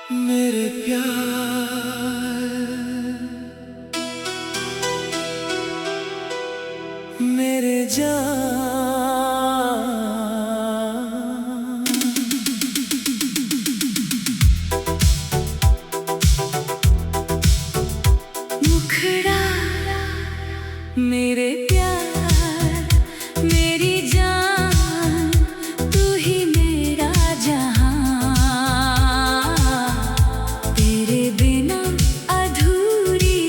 मेरे प्यार, मेरे जान, मुखड़ा मेरे प्यार, मेरी जान, तू ही मेरा जहां। तेरे बिना अधूरी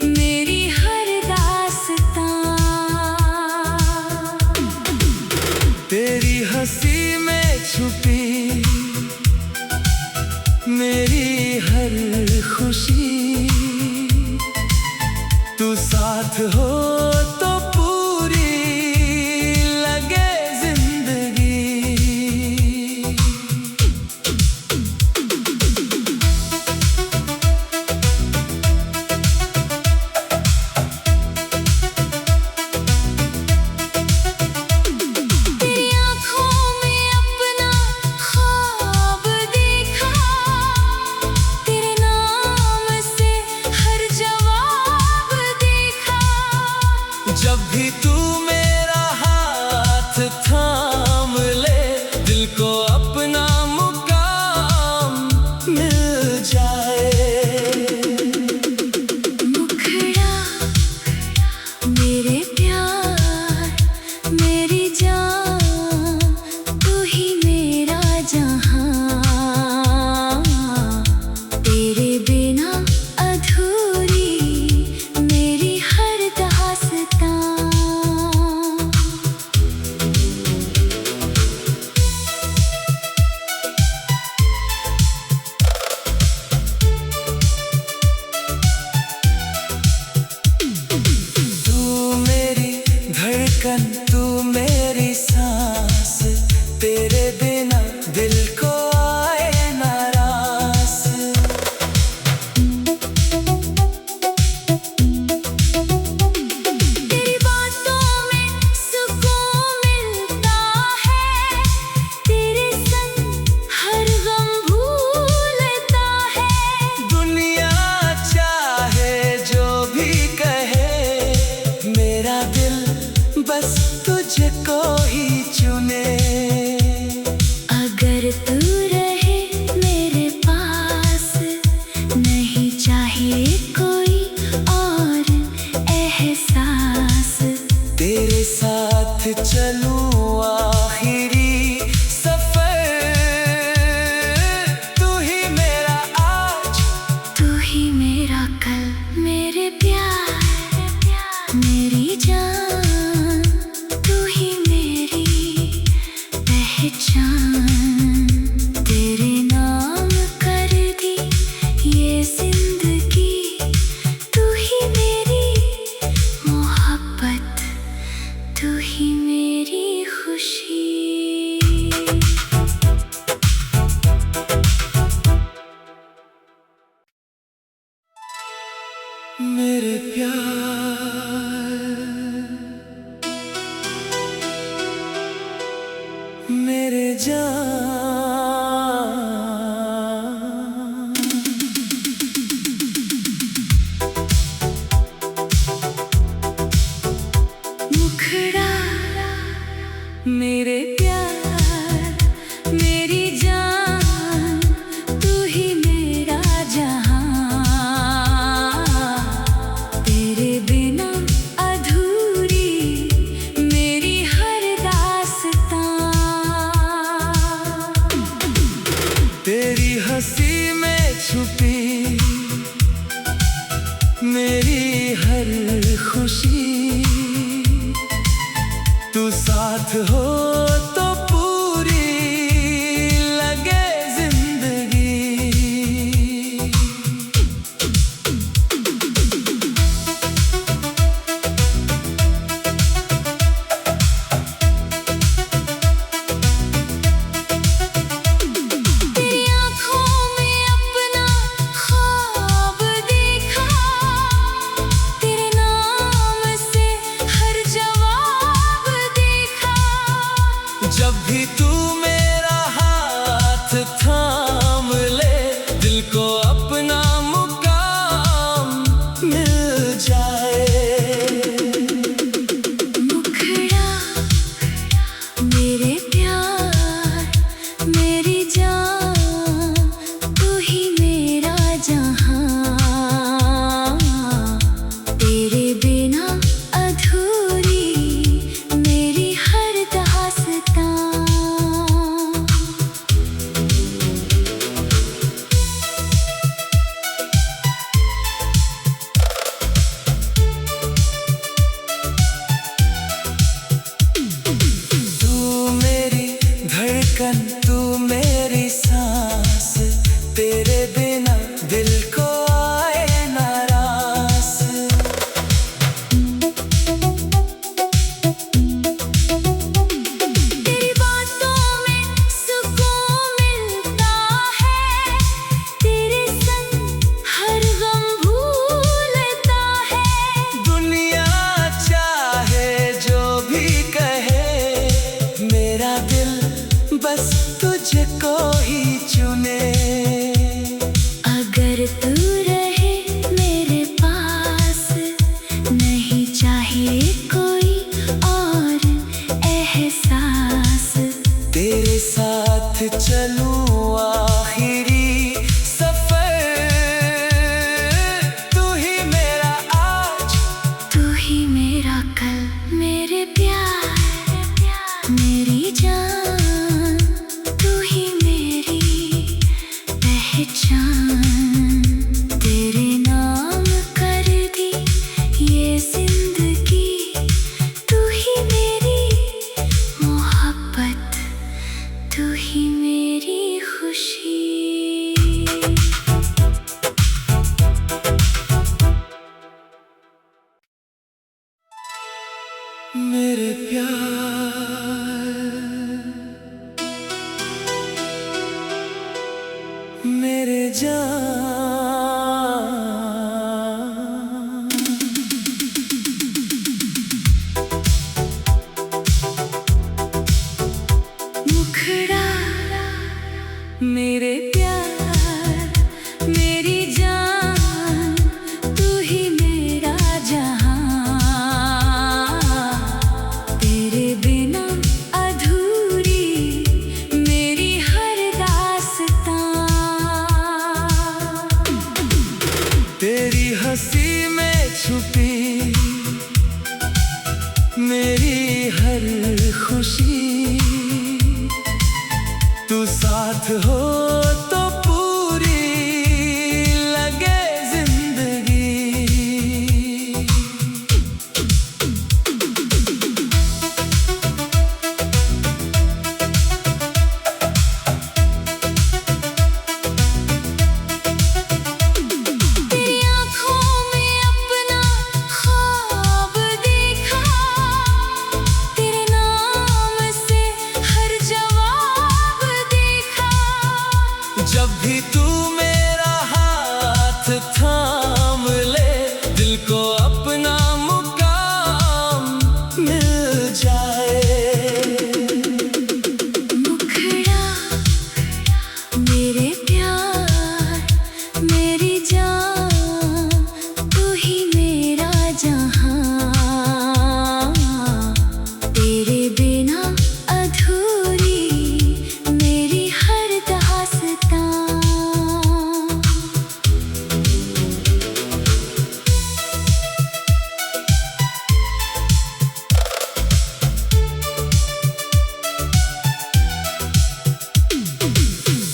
मेरी हर दास्तां। तेरी हंसी में छुपी मेरी हर खुशी। तू साथ हो तो पूरी लगे जिंदगी। तेरी आँखों में अपना ख्वाब देखा। तेरे नाम से हर जवाब देखा। जब भी तू मेरा हाथ थाम ले, दिल को अपना मुकाम मिल जाए। मुखड़ा मेरे प्यार, मेरी जान, तू ही मेरा जहां। तेरे बिना अधूरी मेरी हर दास्तां। तू मेरी धड़कन, तू मेरी सांस, तेरे बिना दिल को आए ना रास। तेरी बातों में सुकून मिलता है। तेरे संग हर गम भूलता है। दुनिया चाहे जो भी कहे, मेरा दिल बस तुझको ही चुने। अगर तू रहे मेरे पास, नहीं चाहिए कोई और एहसास। तेरे साथ चलूं आखिरी सफर। तू ही मेरा आज, तू ही मेरा कल। मेरे प्यार, मेरी जान, तू ही मेरी पहचान। तेरे नाम कर दी ये जिंदगी। तू ही मेरी मोहब्बत, तू ही मेरी खुशी। मेरे प्यार, मेरे जान, मुखड़ा मेरे प्यार, मेरी जान, तू ही मेरा जहां। तेरे बिना अधूरी मेरी हर दास्तां। तेरी हंसी में छुपी मेरी हर खुशी। तू साथ हो तो पूरी लगे जिंदगी। तेरी आँखों में अपना ख्वाब देखा। तेरे नाम से हर जवाब देखा। तुझको ही चुने। अगर तू रहे मेरे पास, नहीं चाहिए कोई और एहसास। तेरे साथ चलूं आखिरी सफर, तू ही मेरा आज, तू ही मेरा कल, मेरे प्यार, मेरी जान, तू ही मेरी पहचान। तेरे नाम कर दी ये जिंदगी, तू ही मेरी मोहब्बत, तू ही मेरी खुशी। मेरे प्यार, मेरे जान, मुखड़ा मेरे प्यार, मेरी जान, तू ही मेरा जहां। तेरे बिना अधूरी मेरी हर दास्तां। तेरी हंसी में छुपी मेरी हर खुशी। तू साथ हो तो पूरी लगे जिंदगी। तेरी आँखों में अपना ख्वाब देखा, तेरे नाम से हर जवाब देखा। जब भी तू मेरा हाथ थाम ले, दिल को अपना मुकाम मिल जाए। मुखड़ा मेरे प्यार, मेरी जान, तू ही मेरा जहां। तेरे बिना अधूरी मेरी हर दास्तां।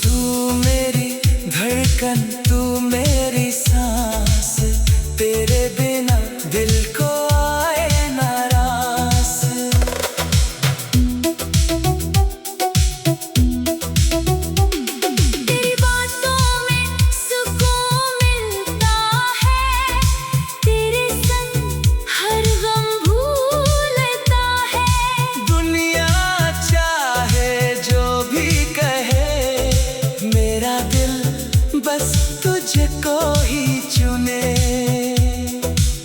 तू मेरी धड़कन, तू मेरी सांस, तेरे बिना दिल को आए ना रास। तेरी बातों में सुकून मिलता है, तेरे संग हर गम भूलता है। दुनिया चाहे जो भी कहे, मेरा दिल बस तुझको ही चुने।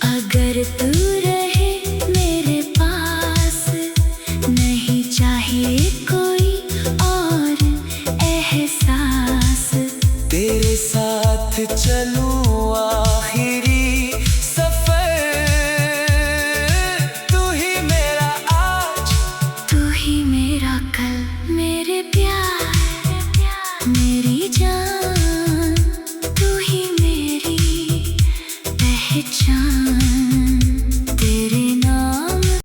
अगर तू रहे मेरे पास, नहीं चाहिए कोई और एहसास। तेरे साथ चलूं आखिरी सफर, तू ही मेरा आज, तू ही मेरा कल, मेरे प्यार, मेरी जान, तू ही मेरी पहचान।